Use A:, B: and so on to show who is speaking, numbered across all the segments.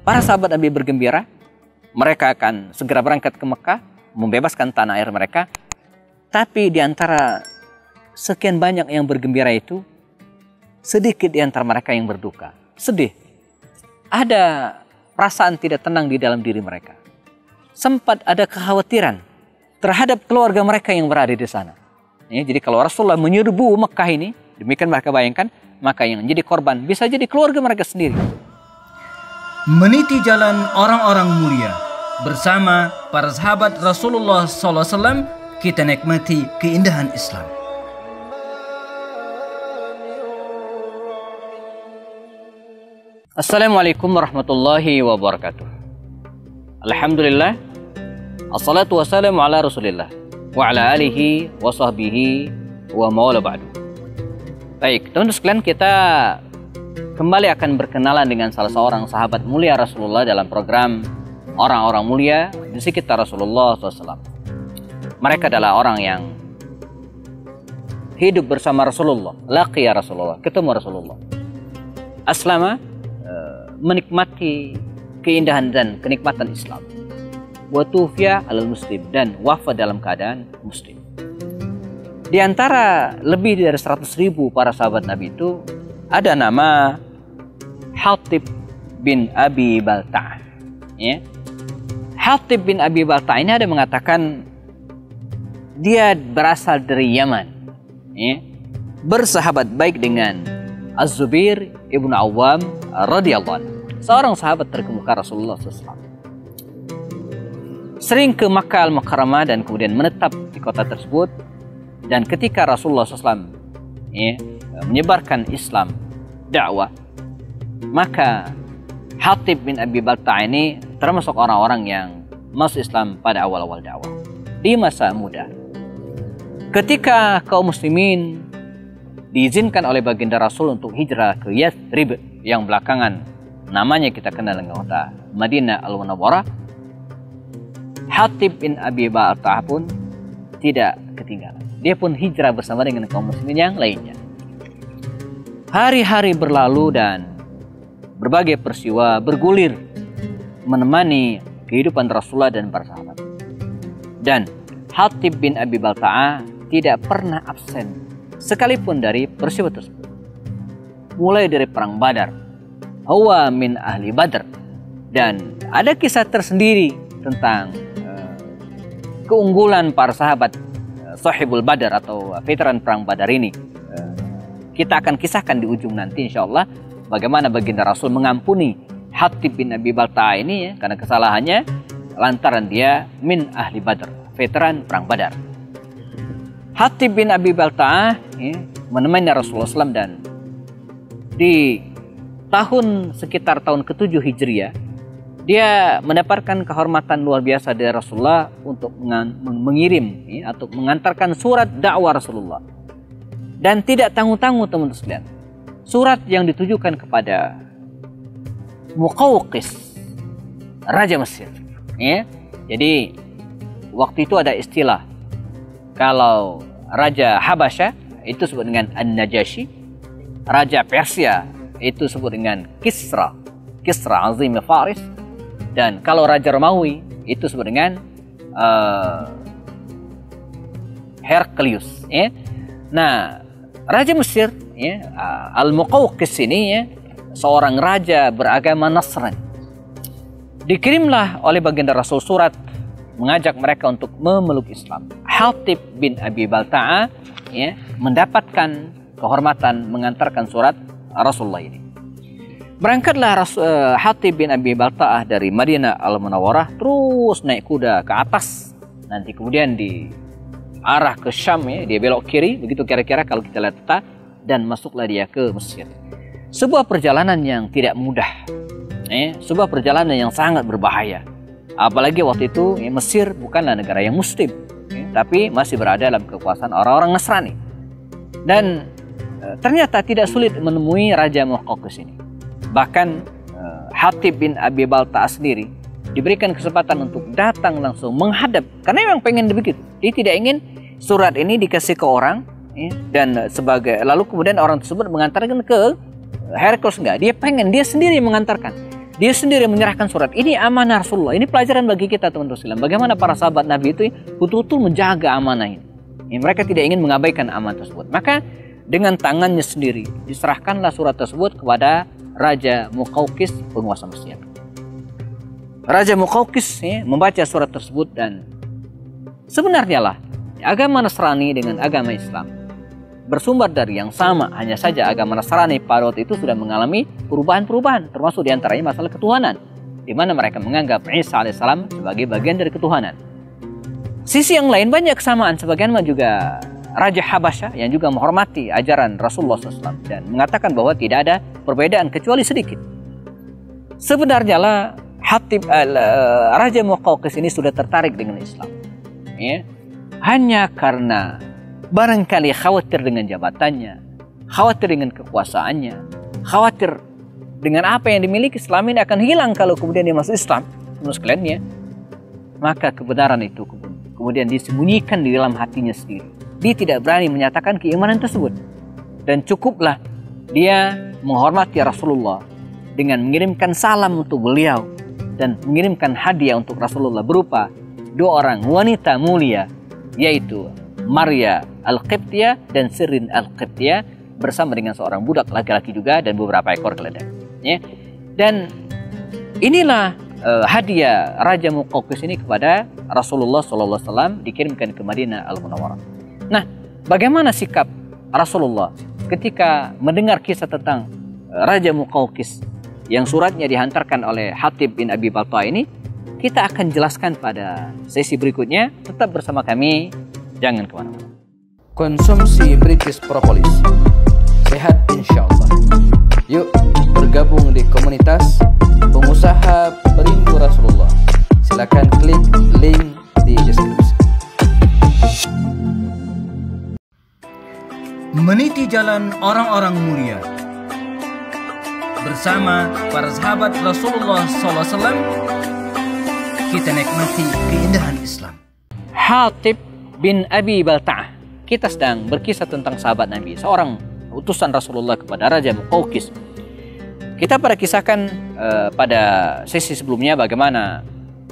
A: Para sahabat Nabi bergembira, mereka akan segera berangkat ke Mekah, membebaskan tanah air mereka. Tapi di antara sekian banyak yang bergembira itu, sedikit di antara mereka yang berduka, sedih. Ada perasaan tidak tenang di dalam diri mereka. Sempat ada kekhawatiran terhadap keluarga mereka yang berada di sana. Ya, jadi kalau Rasulullah menyerbu Mekah ini, demikian mereka bayangkan, maka yang jadi korban bisa jadi keluarga mereka sendiri.
B: Meniti jalan orang-orang mulia bersama para sahabat Rasulullah SAW, kita nikmati keindahan Islam.
A: Assalamualaikum warahmatullahi wabarakatuh. Alhamdulillah, assalatu wassalamu ala rasulillah wa ala alihi wa sahbihi wa mawala ba'du. Baik, teman-teman sekalian, kita kembali akan berkenalan dengan salah seorang sahabat mulia Rasulullah dalam program Orang-Orang Mulia di sekitar Rasulullah SAW. Mereka adalah orang yang hidup bersama Rasulullah, laqiya Rasulullah, ketemu Rasulullah. Aslama, menikmati keindahan dan kenikmatan Islam. Wa tufiya alal muslim, dan wafat dalam keadaan muslim. Di antara lebih dari 100.000 para sahabat Nabi itu ada nama Hatib bin Abi Balta'ah. Ya. Hatib bin Abi Balta'ah ini ada mengatakan dia berasal dari Yaman. Ya. Bersahabat baik dengan Az-Zubair ibn Awam radhiyallahu anhu, seorang sahabat terkemuka Rasulullah SAW. Sering ke Makkah Al-Mukarramah dan kemudian menetap di kota tersebut. Dan ketika Rasulullah SAW menyebarkan Islam, dakwah, maka Hatib bin Abi Balta'ah ini termasuk orang-orang yang masuk Islam pada awal-awal dakwah di masa muda. Ketika kaum muslimin diizinkan oleh baginda Rasul untuk hijrah ke Yathrib yang belakangan namanya kita kenal dengan kota Madinah Al-Munawwarah, Hatib bin Abi Balta'ah pun tidak ketinggalan. Dia pun hijrah bersama dengan kaum muslimin yang lainnya. Hari-hari berlalu dan berbagai peristiwa bergulir menemani kehidupan Rasulullah dan para sahabat. Dan Hatib bin Abi Balta'ah tidak pernah absen sekalipun dari peristiwa tersebut. Mulai dari perang Badar, huwa min ahli Badr, dan ada kisah tersendiri tentang keunggulan para sahabat Sahibul Badar atau veteran perang Badar ini. Kita akan kisahkan di ujung nanti insyaallah bagaimana baginda Rasul mengampuni Hatib bin Abi Balta'ah ini ya, karena kesalahannya lantaran dia min ahli Badr, veteran perang Badar. Hatib bin Abi Balta'ah menemani Rasulullah SAW, dan di sekitar tahun ke-7 Hijriah dia mendapatkan kehormatan luar biasa dari Rasulullah untuk mengirim atau mengantarkan surat dakwah Rasulullah. Dan tidak tanggung-tanggung teman-teman sekalian, surat yang ditujukan kepada Muqawqis, Raja Mesir. Ya. Jadi waktu itu ada istilah, kalau Raja Habasyah itu disebut dengan An-Najasyi, Raja Persia itu disebut dengan Kisra Azim Faris, dan kalau Raja Romawi itu disebut dengan Hercules. Ya. Nah, Raja Mesir, Al-Muqawqis ini seorang raja beragama Nasrani. Dikirimlah oleh baginda Rasul surat mengajak mereka untuk memeluk Islam. Hatib bin Abi Balta'ah mendapatkan kehormatan mengantarkan surat Rasulullah ini. Berangkatlah Hatib bin Abi Balta'ah dari Madinah Al-Munawwarah, terus naik kuda ke atas, nanti kemudian di arah ke Syam, dia belok kiri, begitu kira-kira kalau kita lihat peta, dan masuklah dia ke Mesir. Sebuah perjalanan yang tidak mudah, sebuah perjalanan yang sangat berbahaya. Apalagi waktu itu Mesir bukanlah negara yang muslim, tapi masih berada dalam kekuasaan orang-orang Nasrani. Dan ternyata tidak sulit menemui Raja Muqawqis ini. Bahkan Hatib bin Abi Balta'ah sendiri diberikan kesempatan untuk datang langsung menghadap, karena memang pengen begitu. Dia tidak ingin surat ini dikasih ke orang dan lalu kemudian orang tersebut mengantarkan ke Hercules, enggak. Dia pengen dia sendiri mengantarkan. Dia sendiri menyerahkan surat. Ini amanah Rasulullah. Ini pelajaran bagi kita teman-teman sekalian. Bagaimana para sahabat Nabi itu betul-betul menjaga amanah ini. Mereka tidak ingin mengabaikan amanah tersebut. Maka dengan tangannya sendiri diserahkanlah surat tersebut kepada Raja Muqawqis, penguasa Mesir. Raja Muqawqis membaca surat tersebut, dan sebenarnya lah agama Nasrani dengan agama Islam bersumber dari yang sama. Hanya saja agama Nasrani pada waktu itu sudah mengalami perubahan-perubahan, termasuk diantaranya masalah ketuhanan, di mana mereka menganggap Isa alaihissalam sebagai bagian dari ketuhanan. Sisi yang lain banyak kesamaan, sebagaimana juga Raja Habasyah yang juga menghormati ajaran Rasulullah SAW dan mengatakan bahwa tidak ada perbedaan kecuali sedikit. Sebenarnya lah Raja Muqawqis ini sudah tertarik dengan Islam, hanya karena barangkali khawatir dengan jabatannya, khawatir dengan kekuasaannya, khawatir dengan apa yang dimiliki selama ini akan hilang kalau kemudian dia masuk Islam. Sekalian, maka kebenaran itu kemudian disembunyikan di dalam hatinya sendiri. Dia tidak berani menyatakan keimanan tersebut, dan cukuplah dia menghormati Rasulullah dengan mengirimkan salam untuk beliau dan mengirimkan hadiah untuk Rasulullah berupa 2 orang wanita mulia, yaitu Maria Al-Qibtiyah dan Sirin Al-Qibtiyah, bersama dengan seorang budak laki-laki juga dan beberapa ekor keledai. Dan inilah hadiah Raja Muqawqis ini kepada Rasulullah SAW, dikirimkan ke Madinah Al-Munawwarah. Nah, bagaimana sikap Rasulullah ketika mendengar kisah tentang Raja Muqawqis yang suratnya dihantarkan oleh Hatib bin Abi Balta'a ini? Kita akan jelaskan pada sesi berikutnya. Tetap bersama kami, jangan kemana-mana.
B: Konsumsi British Propolis, sehat insya Allah. Yuk bergabung di komunitas pengusaha perindu Rasulullah. Silakan klik link di deskripsi. Meniti jalan orang-orang mulia bersama para sahabat Rasulullah SAW, kita nikmati keindahan Islam.
A: Hatib bin Abi Balta'ah. Kita sedang berkisah tentang sahabat Nabi, seorang utusan Rasulullah kepada Raja Muqawqis. Kita pada kisahkan pada sesi sebelumnya bagaimana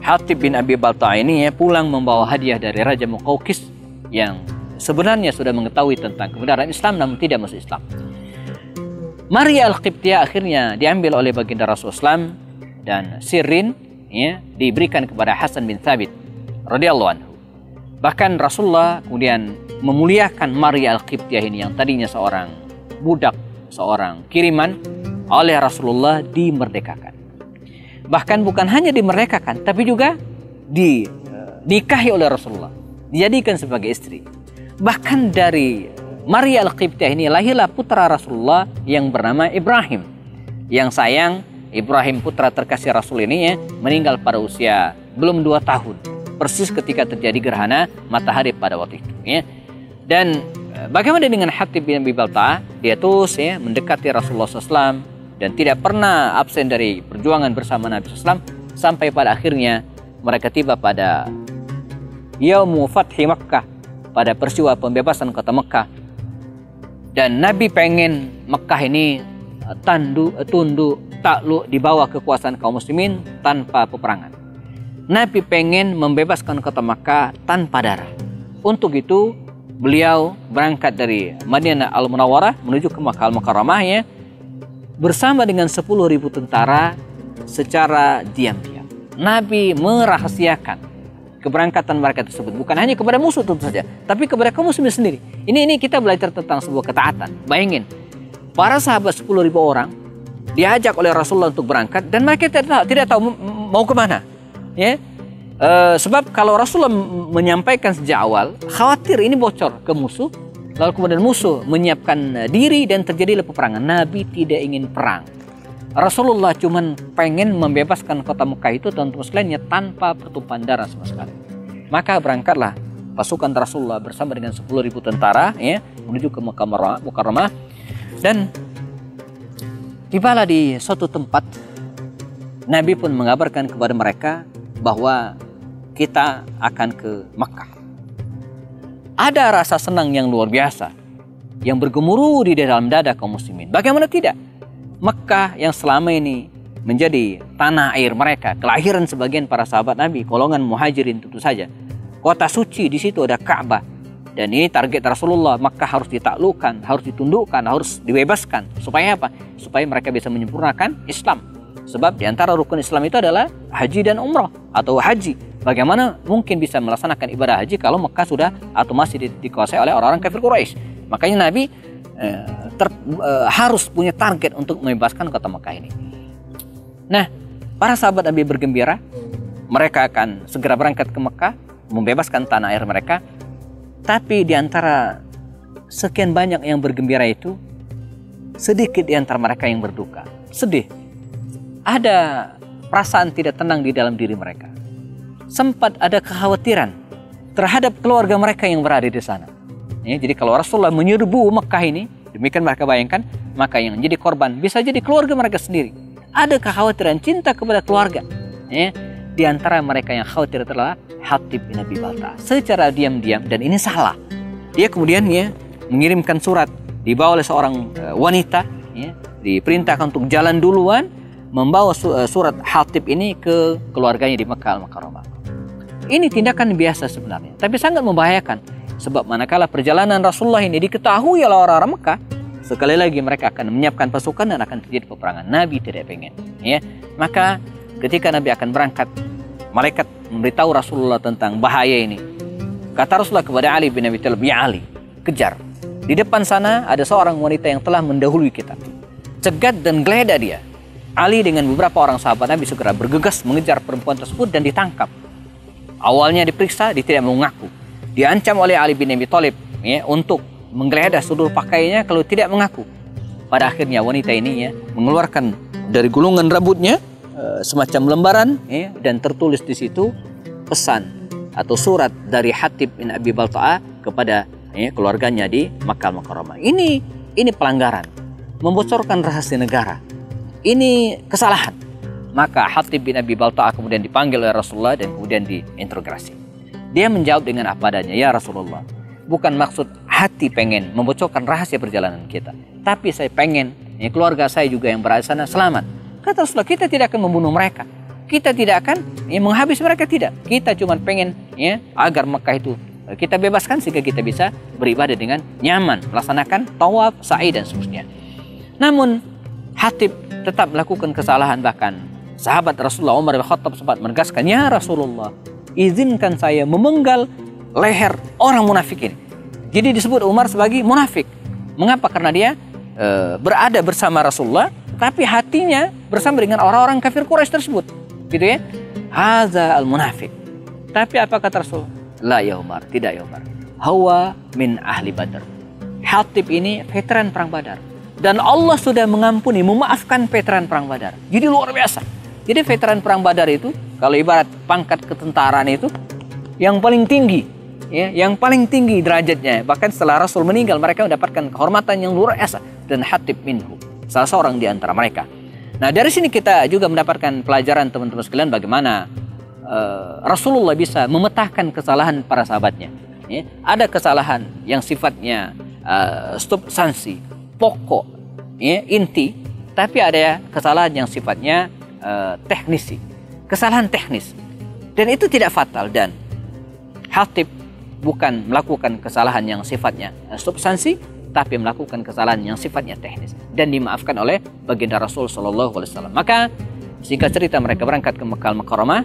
A: Hatib bin Abi Balta'ah ini pulang membawa hadiah dari Raja Muqawqis yang sebenarnya sudah mengetahui tentang kebenaran Islam namun tidak masuk Islam. Maria Al-Qibtiyah akhirnya diambil oleh baginda Rasulullah SAW, dan Sirin diberikan kepada Hasan bin Thabit radhiyallahu anhu. Bahkan Rasulullah kemudian memuliakan Maria Al-Qibtiyah ini yang tadinya seorang budak, seorang kiriman, oleh Rasulullah dimerdekakan. Bahkan bukan hanya dimerdekakan, tapi juga dinikahi oleh Rasulullah, dijadikan sebagai istri. Bahkan dari Maria Al-Qibtiyah ini lahirlah putra Rasulullah yang bernama Ibrahim. Yang sayang, Ibrahim putra terkasih Rasul ini meninggal pada usia belum 2 tahun. Persis ketika terjadi gerhana matahari pada waktu itu. Dan bagaimana dengan Hatib bin Abi Balta'ah? Dia terus mendekati Rasulullah SAW dan tidak pernah absen dari perjuangan bersama Nabi SAW, sampai pada akhirnya mereka tiba pada Yaumu Fathi Makkah, pada peristiwa pembebasan kota Mekah. Dan Nabi pengen Mekah ini tunduk, takluk di bawah kekuasaan kaum muslimin tanpa peperangan. Nabi pengen membebaskan kota Makkah tanpa darah. Untuk itu beliau berangkat dari Madinah Al-Munawwarah menuju ke Makkah Al-Mukarramah bersama dengan 10.000 tentara secara diam-diam. Nabi merahasiakan keberangkatan mereka tersebut, bukan hanya kepada musuh tentu saja, tapi kepada kaum muslimin sendiri. Ini kita belajar tentang sebuah ketaatan. Bayangin, para sahabat 10.000 orang diajak oleh Rasulullah untuk berangkat, dan mereka tidak tahu mau kemana. Sebab kalau Rasulullah menyampaikan sejak awal, khawatir ini bocor ke musuh, lalu kemudian musuh menyiapkan diri dan terjadilah peperangan. Nabi tidak ingin perang. Rasulullah cuman pengen membebaskan kota Mekah itu teman-teman sekalian tanpa pertumpahan darah sama sekali. Maka berangkatlah pasukan Rasulullah bersama dengan 10.000 tentara menuju ke Makkah Mukarramah, dan tibalah di suatu tempat. Nabi pun mengabarkan kepada mereka bahwa kita akan ke Mekah. Ada rasa senang yang luar biasa yang bergemuruh di dalam dada kaum muslimin. Bagaimana tidak? Mekah yang selama ini menjadi tanah air mereka, kelahiran sebagian para sahabat Nabi, golongan muhajirin tentu saja. Kota suci di situ ada Ka'bah. Dan ini target Rasulullah, Makkah harus ditaklukkan, harus ditundukkan, harus dibebaskan. Supaya apa? Supaya mereka bisa menyempurnakan Islam. Sebab di antara rukun Islam itu adalah haji dan umrah atau haji. Bagaimana mungkin bisa melaksanakan ibadah haji kalau Mekah sudah atau masih dikuasai oleh orang-orang kafir Quraisy? Makanya Nabi harus punya target untuk membebaskan kota Mekah ini. Nah, para sahabat Nabi bergembira, mereka akan segera berangkat ke Mekah, membebaskan tanah air mereka. Tapi di antara sekian banyak yang bergembira itu, sedikit di antara mereka yang berduka, sedih. Ada perasaan tidak tenang di dalam diri mereka. Sempat ada kekhawatiran terhadap keluarga mereka yang berada di sana. Ya, jadi kalau Rasulullah menyerbu Mekah ini, demikian mereka bayangkan, maka yang jadi korban bisa jadi keluarga mereka sendiri. Ada kekhawatiran cinta kepada keluarga. Ya, di antara mereka yang khawatir adalah Hatib bin Abi Balta'ah. Secara diam-diam, dan ini salah. Dia kemudian mengirimkan surat, dibawa oleh seorang wanita, diperintahkan untuk jalan duluan, membawa surat Hatib ini ke keluarganya di Mekah Al-Mukarramah. Ini tindakan biasa sebenarnya, tapi sangat membahayakan. Sebab manakala perjalanan Rasulullah ini diketahui oleh orang-orang Mekah, sekali lagi mereka akan menyiapkan pasukan dan akan terjadi peperangan. Nabi tidak pengen. Maka ketika Nabi akan berangkat, malaikat memberitahu Rasulullah tentang bahaya ini. Kata Rasulullah kepada Ali bin Abi Thalib, "Ya Ali, kejar. Di depan sana ada seorang wanita yang telah mendahului kita. Cegat dan geledah dia." Ali dengan beberapa orang sahabat Nabi segera bergegas mengejar perempuan tersebut dan ditangkap. Awalnya diperiksa, dia tidak mau mengaku. Diancam oleh Ali bin Abi Thalib untuk menggeledah seluruh pakaiannya kalau tidak mengaku. Pada akhirnya wanita ini mengeluarkan dari gulungan rambutnya semacam lembaran dan tertulis di situ pesan atau surat dari Hatib bin Abi Balta'ah kepada keluarganya di Makkah Al-Mukarramah. Ini pelanggaran, membocorkan rahasia negara. Ini kesalahan. Maka Hatib bin Abi Balta'ah kemudian dipanggil oleh Rasulullah dan kemudian diinterogasi. Dia menjawab dengan apa adanya, "Ya Rasulullah, bukan maksud hati pengen membocorkan rahasia perjalanan kita, tapi saya pengen keluarga saya juga yang berada di sana selamat." Kata Rasulullah, "Kita tidak akan membunuh mereka. Kita tidak akan menghabis mereka, tidak. Kita cuma pengen agar Mekah itu kita bebaskan sehingga kita bisa beribadah dengan nyaman, melaksanakan tawaf, sa'i dan seterusnya." Namun Hatib tetap melakukan kesalahan. Bahkan sahabat Rasulullah Umar bin Khattab sempat menegaskan, "Ya Rasulullah, izinkan saya memenggal leher orang munafik ini." Jadi disebut Umar sebagai munafik. Mengapa? Karena dia berada bersama Rasulullah, tapi hatinya bersama dengan orang-orang kafir Quraisy tersebut. Gitu ya. Hadza al-munafik. Tapi apa kata Rasul? La ya Umar, tidak ya Umar. Huwa min ahli Badar. Hatib ini veteran perang Badar. Dan Allah sudah mengampuni, memaafkan veteran perang Badar. Jadi luar biasa. Jadi veteran perang Badar itu, kalau ibarat pangkat ketentaraan itu, yang paling tinggi. Yang paling tinggi derajatnya. Bahkan setelah Rasul meninggal, mereka mendapatkan kehormatan yang luar biasa. Dan Hatib minhu, salah seorang di antara mereka. Nah, dari sini kita juga mendapatkan pelajaran teman-teman sekalian bagaimana Rasulullah bisa memetakan kesalahan para sahabatnya. Ada kesalahan yang sifatnya substansi, pokok, inti, tapi ada kesalahan yang sifatnya teknisi, kesalahan teknis, dan itu tidak fatal. Dan Hatib bukan melakukan kesalahan yang sifatnya substansi, tapi melakukan kesalahan yang sifatnya teknis dan dimaafkan oleh baginda Rasul Shallallahu Alaihi Wasallam. Maka singkat cerita mereka berangkat ke Makkah Al-Mukarramah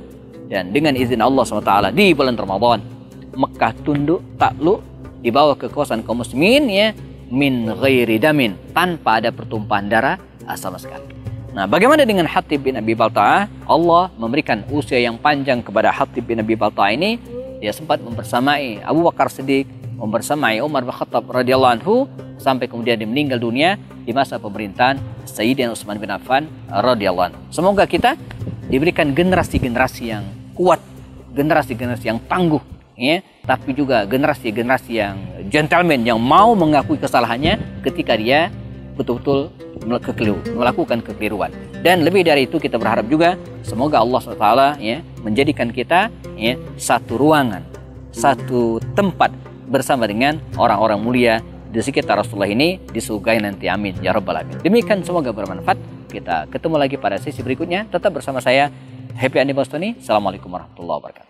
A: dan dengan izin Allah SWT di bulan Ramadan Mekah tunduk takluk dibawa ke kawasan kaum muslimin min ghairi damin, tanpa ada pertumpahan darah sama sekali. Nah, bagaimana dengan Hatib bin Abi Balta'ah? Allah memberikan usia yang panjang kepada Hatib bin Abi Balta'ah ini. Dia sempat membersamai Abu Bakar Siddiq, membersamai Umar bin Khattab radhiyallahu anhu, sampai kemudian dia meninggal dunia di masa pemerintahan Sayyidina Utsman bin Affan radhiyallahu anhu. Semoga kita diberikan generasi-generasi yang kuat, generasi-generasi yang tangguh, tapi juga generasi-generasi yang gentleman, yang mau mengakui kesalahannya ketika dia betul-betul melakukan kekeliruan. Dan lebih dari itu kita berharap juga semoga Allah SWT menjadikan kita satu ruangan, satu tempat bersama dengan orang-orang mulia di sekitar Rasulullah ini di surga nanti. Amin ya rabbal alamin. Demikian, semoga bermanfaat. Kita ketemu lagi pada sesi berikutnya. Tetap bersama saya, Happy Andi Bastoni. Assalamualaikum warahmatullahi wabarakatuh.